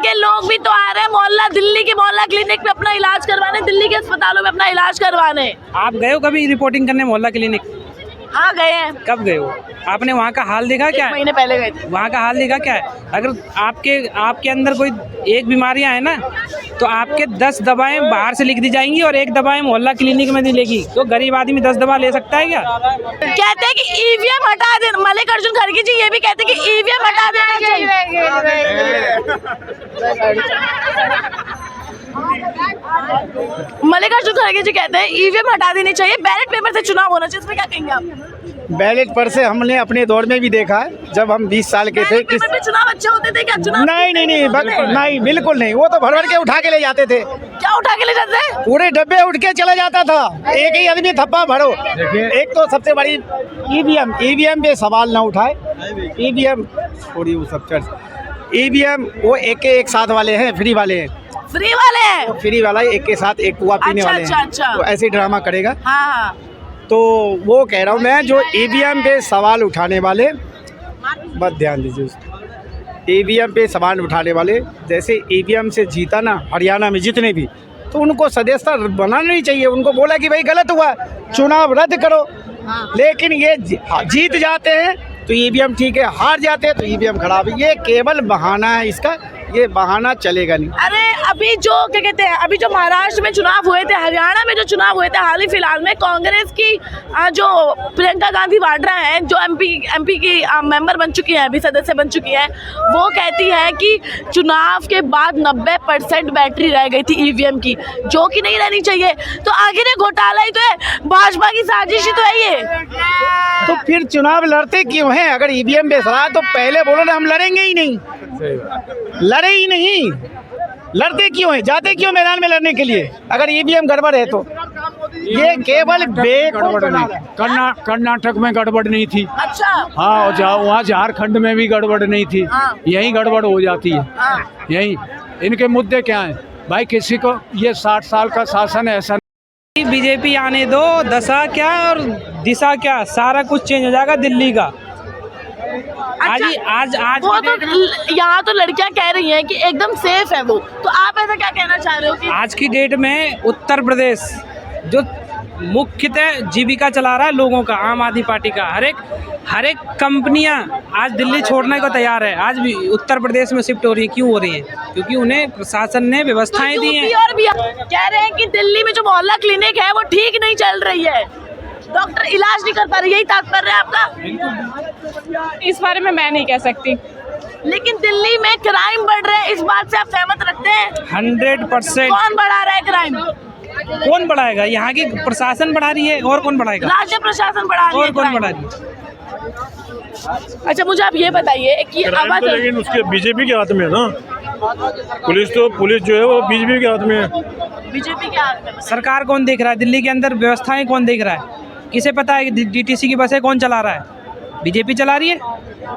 के लोग भी तो आ रहे हैं मोहल्ला, दिल्ली के मोहल्ला क्लिनिक में अपना इलाज करवाने, दिल्ली के अस्पतालों में अपना इलाज करवाने। आप गए हो कभी रिपोर्टिंग करने मोहल्ला क्लिनिक? हाँ गए हैं। कब गए हो? आपने वहाँ का हाल देखा क्या? 1 महीने पहले गए थे। वहाँ का हाल देखा क्या है? अगर आपके अंदर कोई एक बीमारियाँ है ना, तो आपके 10 दवाएं बाहर से लिख दी जाएंगी और एक दवाएं मोहल्ला क्लिनिक में मिलेगी। तो गरीब आदमी 10 दवा ले सकता है क्या? कहते हैं कि ईवीएम हटा देना, मल्लिकार्जुन खड़गे जी ये भी कहते हैं कि ईवीएम हटा देना चाहिए। मल्लिकार्जुन खड़गे जी कहते हैं ईवीएम हटा देनी चाहिए, बैलेट पेपर से चुनाव होना चाहिए। इसमें क्या कहेंगे आप? बैलेट पर से हमने अपने दौर में भी देखा है, जब हम 20 साल के थे। पेपर पे चुनाव अच्छे होते थे क्या? चुनाव नहीं बिल्कुल नहीं, वो तो भर भर के उठा के ले जाते थे। क्या उठा के ले जाते थे? पूरे डब्बे उठ के चला जाता था, एक ही आदमी थप्पा भरो। एक तो सबसे बड़ी ईवीएम पे सवाल ना उठाए। ईवीएम थोड़ी वो सब चर्च, ईवीएम वो एक साथ वाले हैं, फ्री वाले हैं। फ्री वाले हैं तो फ्री वाला एक के साथ एक कुआ पीने वाले हैं। अच्छा। तो ऐसे ड्रामा करेगा। हाँ। तो वो कह रहा हूँ मैं, जो ईवीएम पे सवाल उठाने वाले, बस ध्यान दीजिए उसको। ईवीएम पे सवाल उठाने वाले, जैसे ईवीएम से जीता ना हरियाणा में जितने भी, तो उनको सदस्यता बनाना नहीं चाहिए। उनको बोला कि भाई गलत हुआ, चुनाव रद्द करो। लेकिन ये जीत जाते हैं तो ईवीएम ठीक है, हार जाते हैं तो ईवीएम खराब है। ये केवल बहाना है, इसका ये बहाना चलेगा नहीं। अरे अभी जो क्या कहते हैं, अभी जो महाराष्ट्र में चुनाव हुए थे, हरियाणा में जो चुनाव हुए थे हाल ही फिलहाल में, कांग्रेस की जो प्रियंका गांधी वाड्रा है, जो एमपी की मेंबर बन चुकी है, अभी सदस्य बन चुकी है, वो कहती है कि चुनाव के बाद 90% बैटरी रह गई थी ईवीएम की, जो कि नहीं रहनी चाहिए। तो आखिर ये घोटाला ही तो है, भाजपा की साजिश ही तो है ये। तो फिर चुनाव लड़ते क्यों हैं? अगर ईवीएम बेसरा तो पहले बोलो ना, हम लड़ेंगे ही नहीं, लड़े ही नहीं। लड़ते क्यों हैं? जाते क्यों मैदान में लड़ने के लिए अगर ईवीएम गड़बड़ है तो? ये केवल कर्नाटक में गड़बड़ नहीं थी। अच्छा। हाँ, वहाँ झारखंड में भी गड़बड़ नहीं थी। हाँ। यही गड़बड़ हो जाती है। हाँ। यही इनके मुद्दे क्या हैं भाई? किसी को ये 60 साल का शासन है, ऐसा बीजेपी आने दो, दशा क्या और दिशा क्या, सारा कुछ चेंज हो जाएगा दिल्ली का। आज वो तो यहाँ तो लड़कियां कह रही हैं कि एकदम सेफ है वो, तो आप ऐसा क्या कहना चाह रहे हो कि आज की डेट में उत्तर प्रदेश जो मुख्यतः जीविका चला रहा है लोगों का, आम आदमी पार्टी का, हर एक कंपनियां आज दिल्ली छोड़ने को तैयार है। आज भी उत्तर प्रदेश में शिफ्ट हो रही है। क्यों हो रही है? क्योंकि उन्हें प्रशासन ने व्यवस्थाएं दी हैं। और भी कह रहे हैं कि दिल्ली में जो मोहल्ला क्लिनिक है वो ठीक नहीं चल रही है, डॉक्टर इलाज नहीं कर पा रहे, यही तात्पर्य है आपका? इस बारे में मैं नहीं कह सकती, लेकिन दिल्ली में क्राइम बढ़ रहा है, इस बात से आप सहमत रखते हैं? 100%। कौन बढ़ा रहा है क्राइम? कौन बढ़ाएगा? यहाँ की प्रशासन बढ़ा रही है, और कौन बढ़ाएगा? राज्य प्रशासन बढ़ा रही है। और कौन बढ़ा रही है? अच्छा, मुझे आप ये बताइए कि तो लेकिन उसके बीजेपी के हाथ में है ना, पुलिस जो है वो बीजेपी के हाथ में है। बीजेपी के हाथ में। सरकार कौन देख रहा है? दिल्ली के अंदर व्यवस्थाएं कौन देख रहा है? किसे पता है कि डीटीसी की बसें कौन चला रहा है? बीजेपी चला रही है।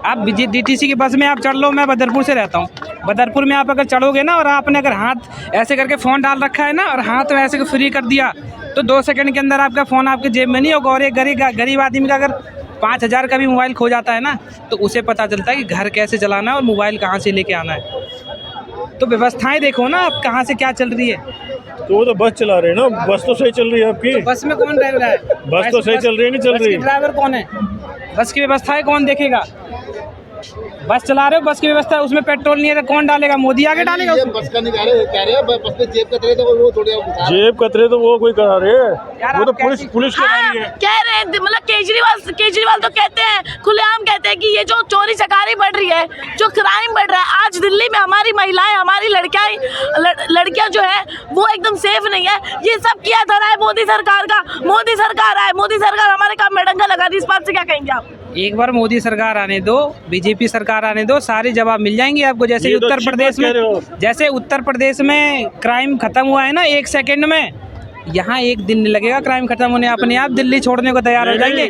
आप डीटीसी की बस में आप चढ़ लो, मैं बदरपुर से रहता हूँ, बदरपुर में आप अगर चढ़ोगे ना, और आपने अगर हाथ ऐसे करके फ़ोन डाल रखा है ना, और हाथ में ऐसे फ्री कर दिया, तो 2 सेकंड के अंदर आपका फ़ोन आपके जेब में नहीं होगा। और एक गरीब आदमी का अगर 5000 का भी मोबाइल खो जाता है ना, तो उसे पता चलता है कि घर कैसे चलाना है और मोबाइल कहाँ से लेके आना है। तो व्यवस्थाएं देखो ना आप, कहाँ से क्या चल रही है। तो वो तो बस चला रहे हैं ना, बस तो सही चल रही है आपकी। तो बस में कौन ड्राइवर है? बस तो सही चल रही है, नहीं चल रही। ड्राइवर कौन है? बस की व्यवस्थाएं कौन देखेगा? बस चला रहे हो, बस की व्यवस्था, उसमें पेट्रोल नहीं है, कौन डालेगा? मोदी आगे डालेगा? बस का नहीं कह रहे, बस में जेब कतरे तो वो थोड़े जेब कतरे तो वो कोई करा रहे हैं, वो तो पुलिस करा रही है। कह रहे हैं, मतलब केजरीवाल तो कहते हैं, खुलेआम कहते हैं कि ये जो चोरी चकारी बढ़ रही है, जो क्राइम बढ़ रहा है, आज दिल्ली में हमारी महिलाएं, हमारी लड़कियां जो है वो एकदम सेफ नहीं है। ये सब किया धरा है मोदी सरकार का। मोदी सरकार आए, मोदी सरकार हमारे काम में डंका लगा दी, इस बात से क्या कहेंगे आप? एक बार मोदी सरकार आने दो, बीजेपी सरकार आने दो, सारे जवाब मिल जाएंगे आपको। जैसे उत्तर प्रदेश में क्राइम खत्म हुआ है ना 1 सेकंड में, यहाँ 1 दिन नहीं लगेगा क्राइम खत्म होने, अपने आप दिल्ली छोड़ने को तैयार हो जाएंगे।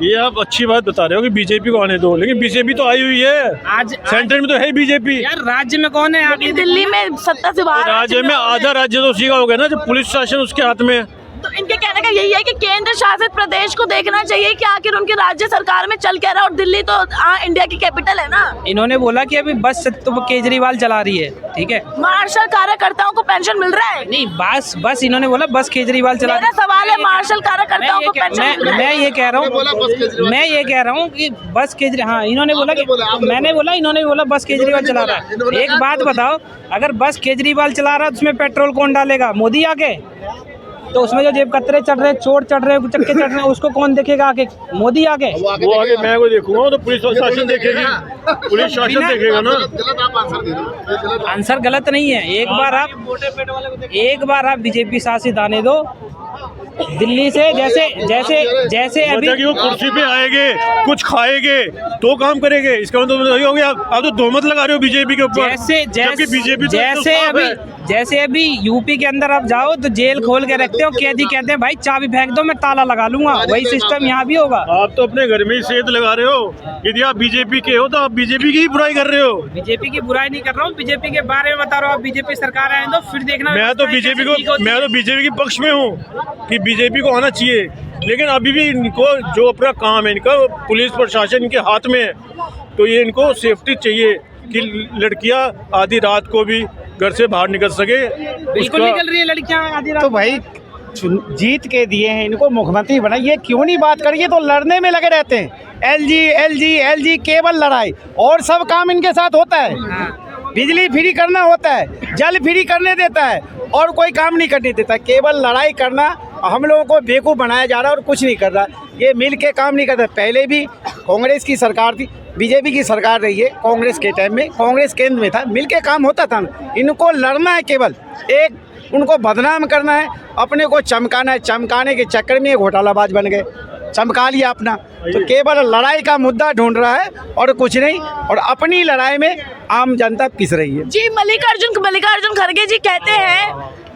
ये आप अच्छी बात बता रहे हो कि बीजेपी को आने दो, लेकिन बीजेपी तो आई हुई है, आज सेंटर में तो है बीजेपी। यार राज्य में कौन है? दिल्ली में सत्ता से बाहर, राज्य में आधा राज्य तो उसी का हो गया ना, जो पुलिस शासन उसके हाथ में। तो इनके कहने का यही है कि केंद्र शासित प्रदेश को देखना चाहिए कि आखिर उनकी राज्य सरकार में चल क्या रहा है, और दिल्ली तो इंडिया की कैपिटल है ना। इन्होंने बोला कि अभी बस तो केजरीवाल चला रही है, ठीक है। मार्शल कार्यकर्ताओं को पेंशन मिल रहा है? नहीं, बस इन्होंने बोला बस केजरीवाल चला मेरा सवाल है, मार्शल कार्यकर्ताओं को पेंशन मैं ये कह रहा हूँ कि बस केजरीवाल, हाँ इन्होंने बोला कि मैंने बोला, इन्होंने बोला बस केजरीवाल चला रहा है। एक बात बताओ, अगर बस केजरीवाल चला रहा है तो उसमें पेट्रोल कौन डालेगा? मोदी आके? तो उसमें जो जेब कतरे चढ़ रहे, चोर चढ़ रहे, चक्के चढ़ रहे हैं, उसको कौन देखेगा आके? मोदी आके? वो आगे मैं को देखूंगा तो पुलिस शासन देखेगी, पुलिस शासन देखेगा ना। आंसर गलत नहीं है। एक बार आप बीजेपी शासित आने दो दिल्ली से, जैसे अभी कि वो कुर्सी पे आएंगे, कुछ खाएंगे तो काम करेंगे, इसका मतलब नहीं हो गया। आप तो दोमत लगा रहे हो बीजेपी के ऊपर। जबकि बीजेपी जैसे अभी यूपी के अंदर आप जाओ तो जेल खोल के रखते हो, कैदी कहते हैं भाई चाबी फेंक दो मैं ताला लगा लूंगा, वही सिस्टम यहाँ भी होगा। आप तो अपने घर में ही सेहत लगा रहे हो। यदि आप बीजेपी के हो तो आप बीजेपी की ही बुराई कर रहे हो। बीजेपी की बुराई नहीं कर रहा हूँ, बीजेपी के बारे में बता रहा हूँ। आप बीजेपी सरकार आए तो फिर देखना। मैं तो बीजेपी के पक्ष में हूँ कि बीजेपी को आना चाहिए, लेकिन अभी भी इनको जो अपना काम है, इनका पुलिस प्रशासन इनके हाथ में है, तो ये इनको सेफ्टी चाहिए कि लड़कियां आधी रात को भी घर से बाहर निकल सके। बिल्कुल निकल रही है लड़कियां आधी रात। तो भाई जीत के दिए हैं इनको मुख्यमंत्री बना, ये क्यों नहीं बात करिए? तो लड़ने में लगे रहते हैं। एलजी केवल लड़ाई, और सब काम इनके साथ होता है। बिजली फ्री करना होता है, जल फ्री करने देता है, और कोई काम नहीं करने देता, केवल लड़ाई करना। हम लोगों को बेवकूफ़ बनाया जा रहा है और कुछ नहीं कर रहा। ये मिल के काम नहीं करता। पहले भी कांग्रेस की सरकार थी, बीजेपी की सरकार रही है, कांग्रेस के टाइम में कांग्रेस केंद्र में था, मिल के काम होता था। इनको लड़ना है, केवल एक उनको बदनाम करना है, अपने को चमकाना है। चमकाने के चक्कर में घोटालाबाज बन गए, चमका लिया अपना। तो केवल लड़ाई का मुद्दा ढूंढ रहा है और कुछ नहीं, और अपनी लड़ाई में आम जनता पिस रही है। जी, मल्लिकार्जुन खड़गे जी कहते हैं,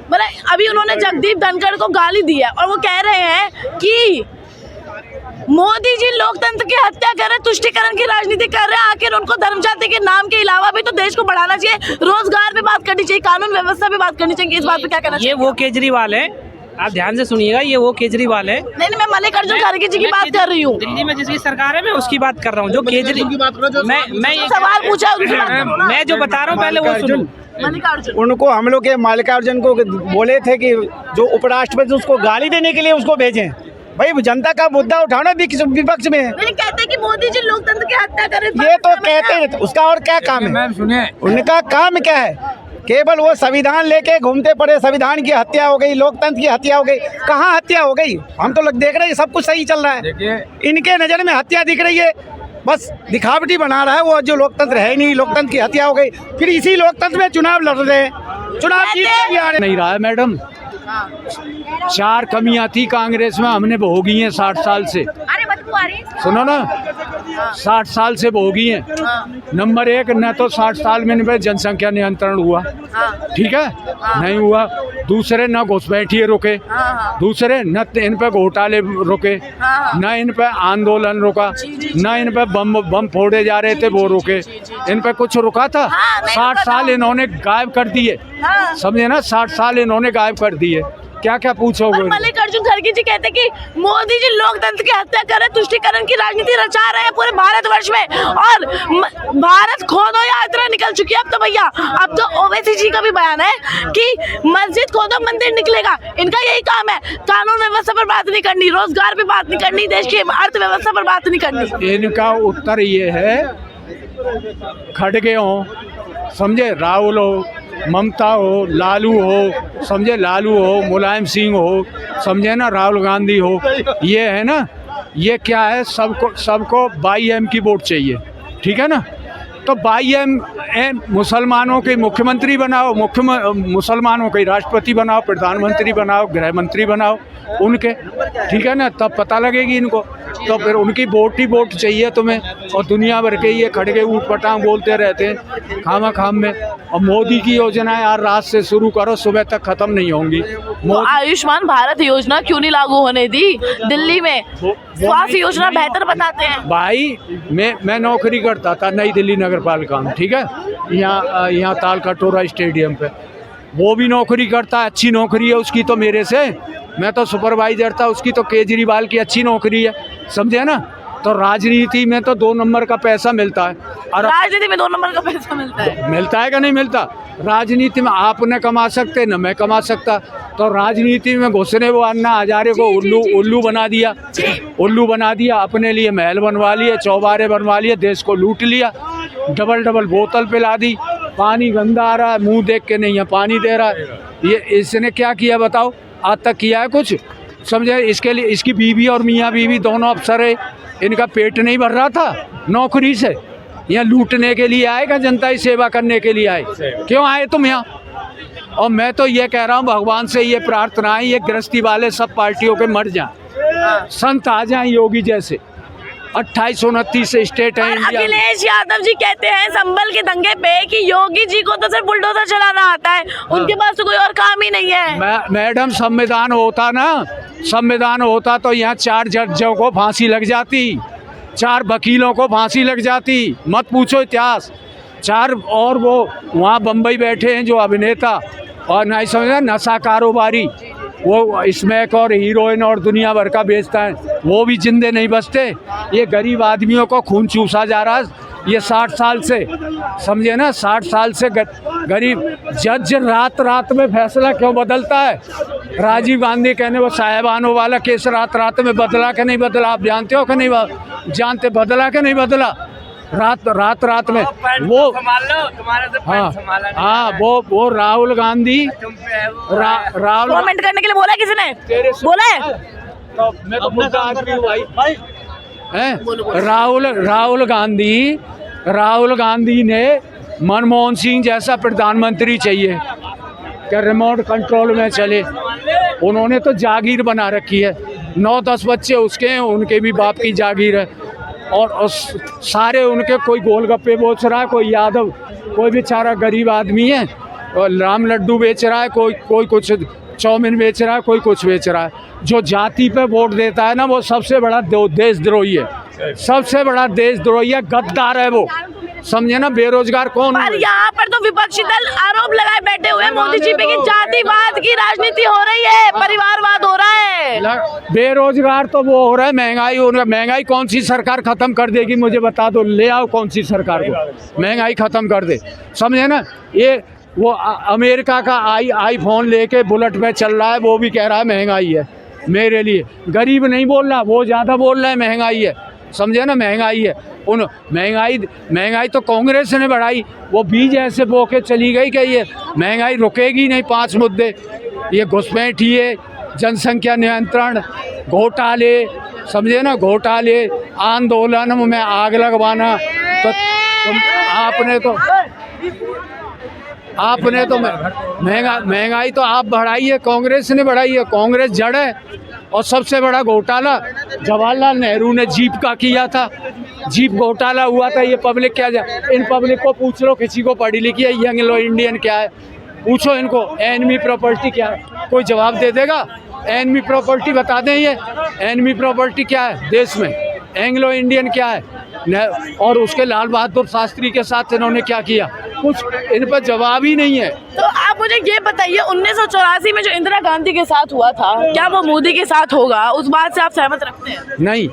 मतलब अभी उन्होंने जगदीप धनखड़ को गाली दी है और वो कह रहे हैं कि मोदी जी लोकतंत्र की हत्या कर रहे हैं, तुष्टीकरण की राजनीति कर रहे हैं। आखिर उनको धर्म जाति के नाम के अलावा भी तो देश को बढ़ाना चाहिए, रोजगार पे बात करनी चाहिए, कानून व्यवस्था पे बात करनी चाहिए। इस बात पे क्या कहना चाहिए? ये वो केजरीवाल है, आप ध्यान से सुनिएगा, ये वो केजरीवाल है। नहीं, मैं मल्लिकार्जुन खड़गे जी की बात कर रही हूँ। दिल्ली में जिसकी सरकार है मैं उसकी बात कर रहा हूँ। जो केजरीवाल, मैं ये सवाल पूछा, उनकी बात करो ना। मैं जो बता रहा हूँ पहले वो सुनो। मल्लिकार्जुन, उनको हम लोग के मल्लिकार्जुन को बोले थे कि जो उपराष्ट्रपति उसको गाली देने के लिए उसको भेजें। भाई जनता का मुद्दा उठाना विपक्ष में है। नहीं कहते कि मोदी जी लोकतंत्र की हत्या करें, ये तो कहते हैं, उसका और क्या काम है? मैम सुनिए, उनका काम क्या है? केवल वो संविधान लेके घूमते पड़े, संविधान की हत्या हो गई, लोकतंत्र की हत्या हो गई। कहाँ हत्या हो गई? हम तो लोग देख रहे हैं सब कुछ सही चल रहा है, इनके नज़र में हत्या दिख रही है। बस दिखावटी बना रहा है वो, जो लोकतंत्र है नहीं, लोकतंत्र की हत्या हो गई। फिर इसी लोकतंत्र में चुनाव लड़ रहे हैं, चुनाव जीत के भी आ रहे नहीं रहा है मैडम। 4 कमियां थी कांग्रेस में, हमने भोगी हैं 60 साल से। सुनो ना, 60 साल से भोगी हैं। नंबर 1, न तो 60 साल में जनसंख्या नियंत्रण हुआ, ठीक है, नहीं हुआ। दूसरे, न घुसपैठिए रुके, दूसरे न इन पे घोटाले रुके, न इन पे आंदोलन रुका, न इन पे बम फोड़े जा रहे थे वो रुके। इन पे कुछ रुका था? 60 साल इन्होंने गायब कर दिए, समझे ना? 60 साल इन्होंने गायब कर दिए। क्या क्या पूछोगे? मल्लिकार्जुन खड़गे जी कहते कि मोदी जी लोकतंत्र की हत्या कर रहे, तुष्टीकरण की राजनीति रचा रहे हैं पूरे भारतवर्ष में, और भारत खोदो यात्रा निकल चुकी है। अब तो भैया, अब तो ओवैसी जी का भी बयान है कि मस्जिद खोदो मंदिर निकलेगा। इनका यही काम है, कानून व्यवस्था पर बात नहीं करनी, रोजगार पे बात नहीं करनी, देश की अर्थव्यवस्था पर बात नहीं करनी। इनका उत्तर ये है, खड़गे हो, समझे, राहुल हो, ममता हो, लालू हो, समझे, लालू हो, मुलायम सिंह हो, समझे ना, राहुल गांधी हो, ये है ना, ये क्या है, सबको 22M की वोट चाहिए, ठीक है ना? तो 22M मुसलमानों के मुख्यमंत्री बनाओ, मुसलमानों के राष्ट्रपति बनाओ, प्रधानमंत्री बनाओ, गृह मंत्री बनाओ उनके, ठीक है ना? तब पता लगेगी इनको। तो फिर उनकी वोट ही वोट चाहिए तुम्हें, और दुनिया भर के ये खड़गे ऊट पटांग बोलते रहते हैं खामा खाम में। और मोदी की योजना यार रात से शुरू करो, सुबह तक खत्म नहीं होंगी। तो आयुष्मान भारत योजना क्यों नहीं लागू होने दी? दिल्ली में स्वास्थ्य योजना बेहतर बताते हैं। भाई मैं नौकरी करता था नई दिल्ली नगर पालिका में, ठीक है, यहाँ तालकटोरा स्टेडियम पे। वो भी नौकरी करता है, अच्छी नौकरी है उसकी तो मेरे से। मैं तो सुपरवाइजर था, उसकी तो केजरीवाल की अच्छी नौकरी है, समझे ना। तो राजनीति में तो 2 नंबर का पैसा मिलता है। और राजनीति में 2 नंबर का पैसा मिलता है। मिलता है कि नहीं मिलता? राजनीति में आप न कमा सकते न मैं कमा सकता। तो राजनीति में घुसने वो अन्ना हजारे को उल्लू बना दिया, उल्लू बना दिया, अपने लिए महल बनवा लिए, चौबारे बनवा लिए, देश को लूट लिया, डबल बोतल पिला दी, पानी गंदा आ रहा है, मुंह देख के नहीं है पानी दे रहा है। ये इसने क्या किया बताओ? आज तक किया है कुछ? समझे? इसके लिए इसकी बीवी और मियाँ बीवी दोनों अफसर है, इनका पेट नहीं भर रहा था नौकरी से? यहाँ लूटने के लिए आए क्या जनता की सेवा करने के लिए आए? क्यों आए तुम यहाँ? और मैं तो ये कह रहा हूँ, भगवान से ये प्रार्थना है, ये गृहस्थी वाले सब पार्टियों के मर जाएं, संत आ जाएं योगी जैसे। 2829 स्टेट है और इंडिया में। अखिलेश यादव जी कहते हैं संभल के दंगे पे कि योगी जी को तो सिर्फ बुलडोजर चलाना आता है, उनके पास तो कोई और काम ही नहीं है। मैडम संविधान होता ना, संविधान होता तो यहाँ 4 जजों को फांसी लग जाती, 4 वकीलों को फांसी लग जाती, मत पूछो इतिहास। 4 और वो वहाँ बम्बई बैठे हैं जो अभिनेता और नहीं समझा नशा कारोबारी, वो स्मैक और हीरोइन और दुनिया भर का बेचता है, वो भी जिंदे नहीं बचते। ये गरीब आदमियों को खून चूसा जा रहा है ये 60 साल से, समझे ना। 60 साल से गरीब जज रात में फैसला क्यों बदलता है? राजीव गांधी कहने वो साहेबानों वाला केस रात में बदला कि नहीं बदला? आप जानते हो कि नहीं जानते? बदला कि नहीं बदला? रात में वो हाँ वो राहुल गांधी राहुल कमेंट करने के लिए बोला है किसी ने? बोला है? तो मैं तो मुद्दा आदमी हूँ भाई हैं? राहुल गांधी ने मनमोहन सिंह जैसा प्रधानमंत्री चाहिए क्या रिमोट कंट्रोल में चले। उन्होंने तो जागीर बना रखी है, 9-10 बच्चे उसके हैं, उनके भी बाप की जागीर है। और सारे उनके, कोई गोलगप्पे बेच रहा है, कोई यादव, कोई बेचारा गरीब आदमी है और राम लड्डू बेच रहा है, कोई कुछ चाउमीन बेच रहा है, कोई कुछ बेच रहा है। जो जाति पे वोट देता है ना, वो सबसे बड़ा देशद्रोही है, सबसे बड़ा देशद्रोही है, गद्दार है वो, समझे ना। बेरोजगार कौन है? पर यहाँ पर तो विपक्षी दल आरोप लगाए बैठे हुए हैं मोदी जी पे कि जातिवाद की राजनीति हो रही है, परिवारवाद हो रहा है। बेरोजगार तो वो हो रहा है, महंगाई कौन सी सरकार खत्म कर देगी? मुझे बता दो, ले आओ कौन सी सरकार को महंगाई खत्म कर दे, समझे ना। ये वो अमेरिका का आईफोन लेके बुलेट पे चल रहा है, वो भी कह रहा है महंगाई है। मेरे लिए गरीब नहीं बोल रहा, वो ज़्यादा बोल रहा है महंगाई है, समझे ना। महंगाई है, उन महंगाई तो कांग्रेस ने बढ़ाई, वो बीज ऐसे बो के चली गई कि ये महंगाई रुकेगी नहीं। 5 मुद्दे, ये घुसपैठिए, जनसंख्या नियंत्रण, घोटाले, समझे ना, घोटाले, आंदोलन में आग लगवाना। तो आपने तो महंगाई तो आप बढ़ाई है, कांग्रेस ने बढ़ाई है, कांग्रेस जड़ है। और सबसे बड़ा घोटाला जवाहरलाल नेहरू ने जीप का किया था, जीप घोटाला हुआ था। ये पब्लिक क्या इन पब्लिक को पूछ लो, किसी को पढ़ी लिखी है एंग्लो इंडियन क्या है, पूछो इनको एनमी प्रॉपर्टी क्या है, कोई जवाब दे देगा? एनमी प्रॉपर्टी बता दें, ये एनमी प्रॉपर्टी क्या है देश में, एंग्लो इंडियन क्या है, और उसके लाल बहादुर शास्त्री के साथ इन्होंने क्या किया? कुछ इन पर जवाब ही नहीं है। तो आप मुझे ये बताइए, 1984 में जो इंदिरा गांधी के साथ हुआ था, क्या वो मोदी के साथ होगा? उस बात से आप सहमत रखते हैं? नहीं,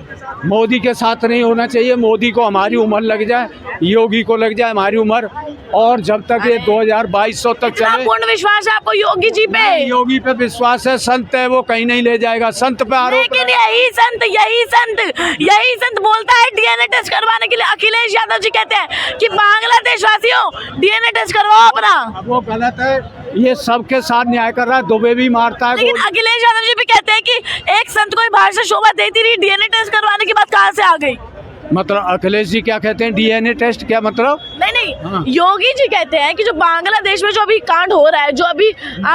मोदी के साथ नहीं होना चाहिए। मोदी को हमारी उम्र लग जाए, योगी को लग जाए हमारी उम्र, और जब तक ये 2200 तक चले। पूर्ण विश्वास है आपको योगी जी पे? योगी पे विश्वास है, संत है, वो कहीं नहीं ले जाएगा। संत पे आरोप, लेकिन यही संत बोलता है डीएनए टेस्ट करवाने के लिए। अखिलेश यादव जी कहते हैं कि बांग्लादेश वासियों डीएनए टेस्ट करवाओ अपना। वो गलत है, ये सबके साथ न्याय कर रहा है, दुबे भी मारता है। लेकिन अखिलेश यादव जी भी कहते हैं कि एक संत को बाहर से शोभा देती रही, डीएनए टेस्ट करवाने की बात कहाँ से आ गई? मतलब अखिलेश जी क्या कहते हैं डीएनए टेस्ट, क्या मतलब? नहीं योगी जी कहते हैं कि जो बांग्लादेश में जो अभी कांड हो रहा है, जो अभी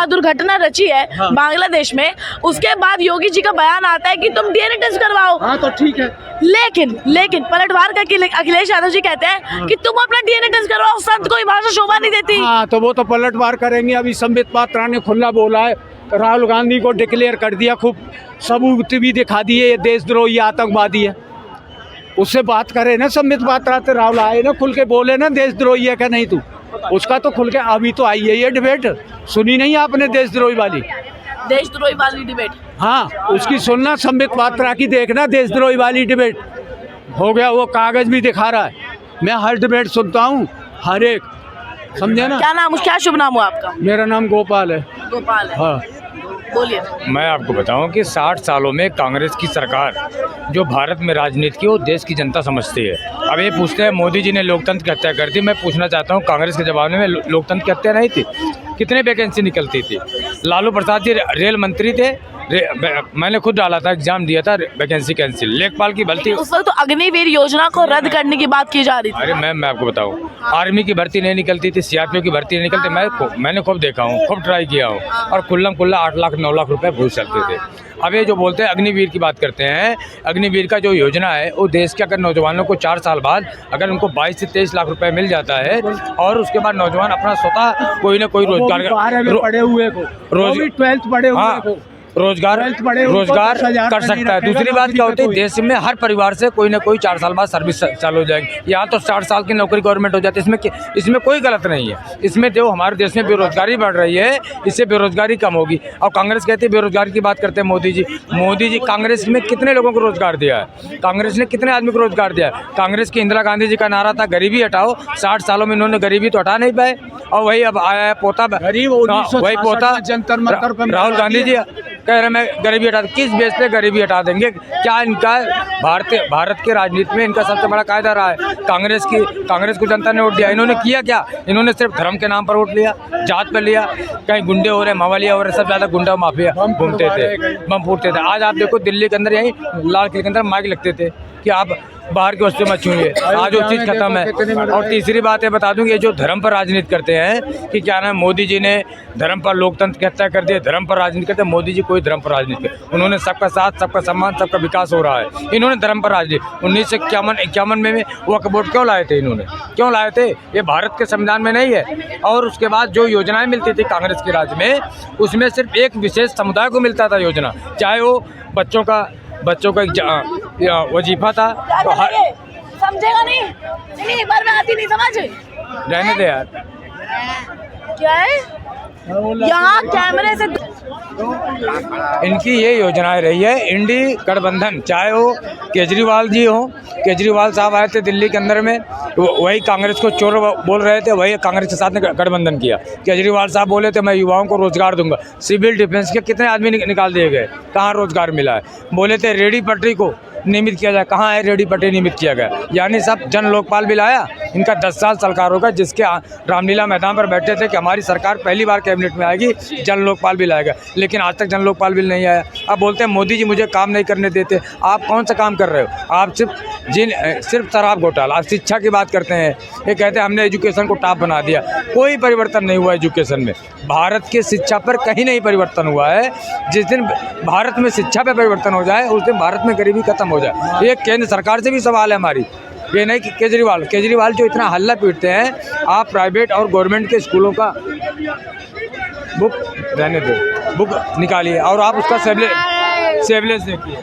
दुर्घटना रची है बांग्लादेश में, उसके बाद योगी जी का बयान आता है कि तुम डीएनए टेस्ट करवाओ। हाँ तो ठीक है, लेकिन पलटवार का अखिलेश यादव जी कहते हैं कि तुम अपना डीएनए टेस्ट करवाओ, संत कोई भाषा शोभा नहीं देती। हाँ तो वो तो पलटवार करेंगे। अभी संबित पात्रा ने खुला बोला है, राहुल गांधी को डिक्लेयर कर दिया, खूब सबूत भी दिखा दिए, ये देशद्रोही आतंकवादी है। उससे बात करे ना संबित पात्रा, तो राहुल आए ना, खुल के बोले ना देशद्रोही है क्या नहीं तू, उसका तो खुल के अभी तो आई है ये डिबेट, सुनी नहीं आपने देशद्रोही वाली? देशद्रोही वाली डिबेट। हाँ, उसकी सुनना, संबित पात्रा की देखना, देशद्रोही वाली डिबेट हो गया, वो कागज भी दिखा रहा है। मैं हर डिबेट सुनता हूँ, हर एक, समझे ना। क्या नाम, क्या शुभ नाम हुआ आपका? मेरा नाम गोपाल है। गोपाल है। हाँ, बोलिए। मैं आपको बताऊं कि 60 सालों में कांग्रेस की सरकार जो भारत में राजनीति की वो देश की जनता समझती है। अब ये पूछते हैं मोदी जी ने लोकतंत्र की हत्या कर दी, मैं पूछना चाहता हूं कांग्रेस के जमाने में लोकतंत्र की हत्या नहीं थी? कितने वैकेंसी निकलती थी? लालू प्रसाद जी रेल मंत्री थे, मैंने खुद डाला था, एग्जाम दिया था, वैकेंसी कैंसिल। लेखपाल की भर्ती, उस वक्त तो अग्निवीर योजना को रद्द करने की बात की जा रही थी। अरे मैं आपको बताऊं, आर्मी की भर्ती नहीं निकलती थी, सीआरपीएफ की भर्ती नहीं निकलती। मैंने खूब देखा हूँ, खूब ट्राई किया हूँ, और खुल्लम खुल्ला 8 लाख 9 लाख रुपए घूस चलते थे। अब ये जो बोलते हैं अग्निवीर की बात करते हैं, अग्निवीर का जो योजना है वो देश के अगर नौजवानों को 4 साल बाद अगर उनको 22 से 23 लाख रुपए मिल जाता है, और उसके बाद नौजवान अपना स्वतः कोई ना कोई रोजगार, 12वीं में पढ़े हुए को, 12th पढ़े हुए को रोजगार कर सकता है। दूसरी बात क्या होती है, देश में हर परिवार से कोई ना कोई 4 साल बाद सर्विस चालू हो जाएगी। यहाँ तो 60 साल की नौकरी गवर्नमेंट हो जाती है, इसमें कोई गलत नहीं है। इसमें जो हमारे देश में बेरोजगारी बढ़ रही है, इससे बेरोजगारी कम होगी। और कांग्रेस कहती है बेरोजगारी की बात करते हैं मोदी जी कांग्रेस में कितने लोगों को रोजगार दिया है? कांग्रेस ने कितने आदमी को रोजगार दिया है? कांग्रेस की इंदिरा गांधी जी का नारा था गरीबी हटाओ, 60 सालों में इन्होंने गरीबी तो हटा नहीं पाए, और वही अब आया है पोता, वही पोता राहुल गांधी जी कह रहे मैं गरीबी हटा, किस बेस पे गरीबी हटा देंगे? क्या इनका भारत के राजनीति में इनका सबसे बड़ा कायदा रहा है? कांग्रेस को जनता ने वोट दिया, इन्होंने किया क्या? इन्होंने सिर्फ धर्म के नाम पर वोट लिया, जात पर लिया। कहीं गुंडे हो रहे, मवालिया हो रहे, सब ज़्यादा गुंडा माफिया घूमते थे, बम फूटते थे। आज आप देखो दिल्ली के अंदर, यहीं लाल किले के अंदर माइक लगते थे कि आप बाहर की वस्तु मत छूइए, आज वो चीज़ खत्म है। और तीसरी बात है बता दूं, ये जो धर्म पर राजनीति करते हैं कि क्या नाम, मोदी जी ने धर्म पर लोकतंत्र की हत्या कर दी, धर्म पर राजनीति करते हैं। मोदी जी कोई धर्म पर राजनीति कर, उन्होंने सबका साथ, सबका सम्मान, सबका विकास हो रहा है। इन्होंने धर्म पर राजनीति 1951 में वक्फ बोर्ड क्यों लाए थे? इन्होंने क्यों लाए थे? ये भारत के संविधान में नहीं है। और उसके बाद जो योजनाएं मिलती थी कांग्रेस के राज में, उसमें सिर्फ एक विशेष समुदाय को मिलता था योजना, चाहे वो बच्चों का एक वजीफा था। तो समझेगा नहीं, बार में आती नहीं समझ, रहने दे यार। क्या है यहाँ कैमरे से? इनकी ये योजनाएं रही है, इंडी गठबंधन, चाहे वो केजरीवाल जी हो, केजरीवाल साहब आए थे दिल्ली के अंदर में, वही कांग्रेस को चोर बोल रहे थे, वही कांग्रेस के साथ ने गठबंधन किया। केजरीवाल साहब बोले थे मैं युवाओं को रोजगार दूंगा, सिविल डिफेंस के कितने आदमी निकाल दिए गए, कहाँ रोजगार मिला है? बोले थे रेडी पटरी को नियमित किया जाए, कहाँ है रेडी पटरी नियमित किया गया? यानी सब जन लोकपाल बिल आया, इनका 10 साल सरकार होगा, जिसके रामलीला मैदान पर बैठे थे कि हमारी सरकार पहली बार कैबिनेट में आएगी, जन लोकपाल बिल आएगा, लेकिन आज तक जन लोकपाल बिल नहीं आया। अब बोलते हैं मोदी जी मुझे काम नहीं करने देते। आप कौन सा काम कर रहे हो? आप सिर्फ शराब घोटाला। आप शिक्षा की बात करते हैं, ये कहते हैं हमने एजुकेशन को टॉप बना दिया। कोई परिवर्तन नहीं हुआ एजुकेशन में, भारत की शिक्षा पर कहीं नहीं परिवर्तन हुआ है। जिस दिन भारत में शिक्षा पर परिवर्तन हो जाए, उस दिन भारत में गरीबी खत्म हो जाए। ये केंद्र सरकार से भी सवाल है हमारी, ये नहीं कि केजरीवाल जो इतना हल्ला पीटते हैं, आप प्राइवेट और गवर्नमेंट के स्कूलों का बुक रहने दो, बुक निकालिए और आप उसका सेवलेस देखिए।